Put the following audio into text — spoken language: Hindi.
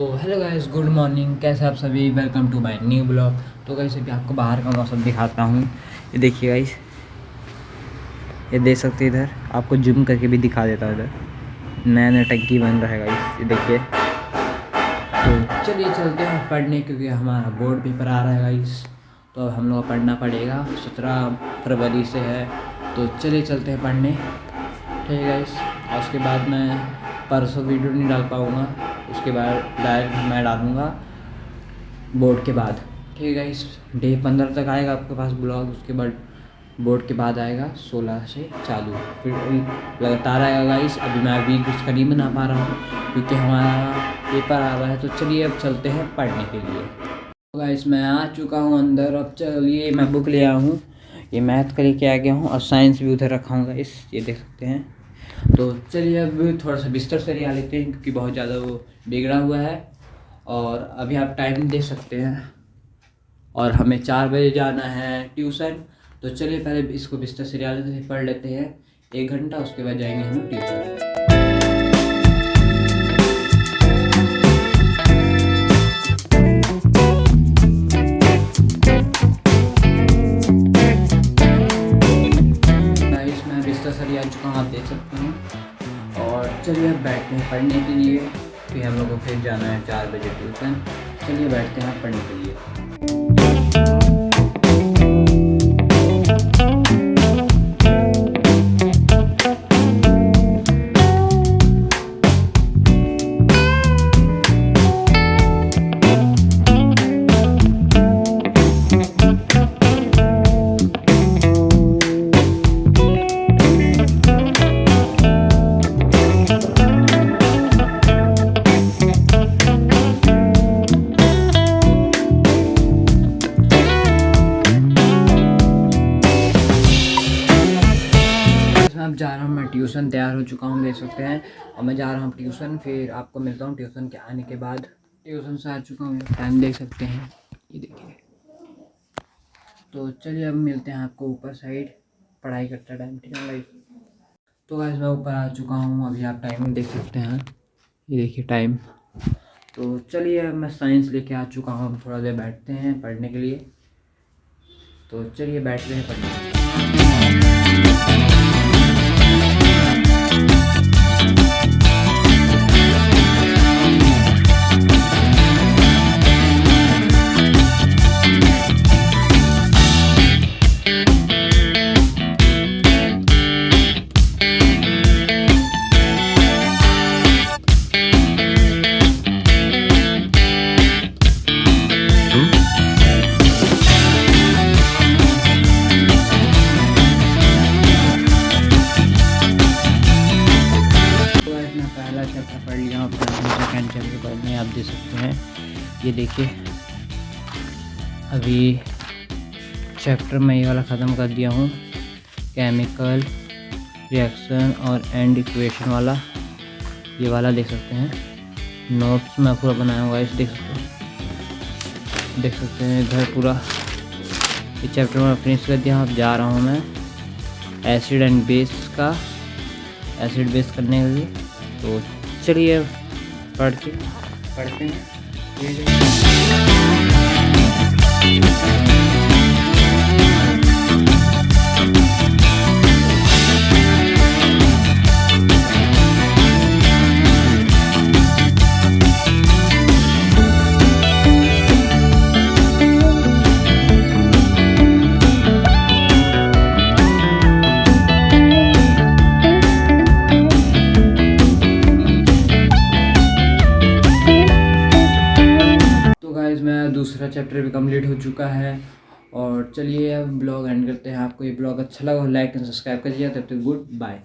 तो हेलो गाइस, गुड मॉर्निंग। कैसे आप सभी? Welcome to my new blog. तो गाइस अभी आपको बाहर का मौसम दिखाता हूँ। ये देखिए गाइस, ये देख सकते हैं। इधर आपको जूम करके भी दिखा देता हूँ। इधर नया नया टंकी बन रहा है गाइस, ये देखिए। तो चलिए चलते हैं पढ़ने, क्योंकि हमारा बोर्ड पेपर आ रहा है गाइस। तो अब हम लोग को पढ़ना पड़ेगा। 17 फरवरी से है। तो चलिए चलते हैं पढ़ने, ठीक है गाइस। और उसके बाद मैं परसों वीडियो नहीं डाल पाऊँगा, उसके बाद डायरेक्ट मैं डालूँगा बोर्ड के बाद, ठीक है गाइस। डे 15 तक आएगा आपके पास ब्लॉग, उसके बाद बोर्ड के बाद आएगा 16 से चालू, फिर लगातार आएगा गाइस। अभी मैं कुछ का नहीं बना पा रहा हूँ क्योंकि हमारा पेपर आ रहा है। तो चलिए अब चलते हैं पढ़ने के लिए। तो गाइस मैं आ चुका हूँ अंदर। अब चलिए मैं बुक ले आया हूँ, ये मैथ का लेके आ गया हूँ, और साइंस भी उधर रखा हूँ गाइस, ये देख सकते हैं। तो चलिए अब थोड़ा सा बिस्तर सरिया लेते हैं, क्योंकि बहुत ज़्यादा वो बिगड़ा हुआ है। और अभी आप टाइम देख सकते हैं, और हमें 4 बजे जाना है ट्यूशन। तो चलिए पहले इसको बिस्तर सरिया लेते हैं, पढ़ लेते हैं 1 घंटा, उसके बाद जाएंगे हम ट्यूशन। मैं बिस्तर सरिया चुका हूँ, आप देख सकते हैं। और चलिए अब बैठते हैं पढ़ने के लिए, फिर हम लोग को फिर जाना है 4 बजे ट्यूशन। चलिए बैठते हैं पढ़ने के लिए। अब जा रहा हूँ मैं ट्यूशन, तैयार हो चुका हूँ देख सकते हैं, और मैं जा रहा हूँ ट्यूशन। फिर आपको मिलता हूँ ट्यूशन के आने के बाद। ट्यूशन से आ चुका हूँ, टाइम देख सकते हैं, ये देखिए। तो चलिए अब मिलते हैं आपको ऊपर साइड, पढ़ाई करता टाइम, ठीक है भाई। तो गाइस मैं ऊपर आ चुका हूँ, अभी आप टाइम देख सकते हैं, ये देखिए टाइम। तो चलिए अब मैं साइंस लेके आ चुका हूँ, अब थोड़ा देर बैठते हैं पढ़ने के लिए। तो चलिए बैठते हैं पढ़ने। चैप्टर पढ़ लिया हूँ, सेकेंड चैप्टर पढ़ने आप देख सकते हैं, ये देखिए। अभी चैप्टर में ये वाला ख़त्म कर दिया हूँ, केमिकल रिएक्शन और एंड इक्वेशन वाला, ये वाला देख सकते हैं। नोट्स मैं पूरा बनाया हुआ है, इस देख सकते हैं इधर पूरा। ये चैप्टर में फिनिश कर दिया। अब जा रहा हूँ मैं एसिड एंड बेस का, एसिड बेस करने के लिए। तो चलिए पढ़ते हैं। मैं दूसरा चैप्टर भी कंप्लीट हो चुका है। और चलिए अब ब्लॉग एंड करते हैं। आपको ये ब्लॉग अच्छा लगा लाइक एंड सब्सक्राइब करिए। तब तक गुड बाय।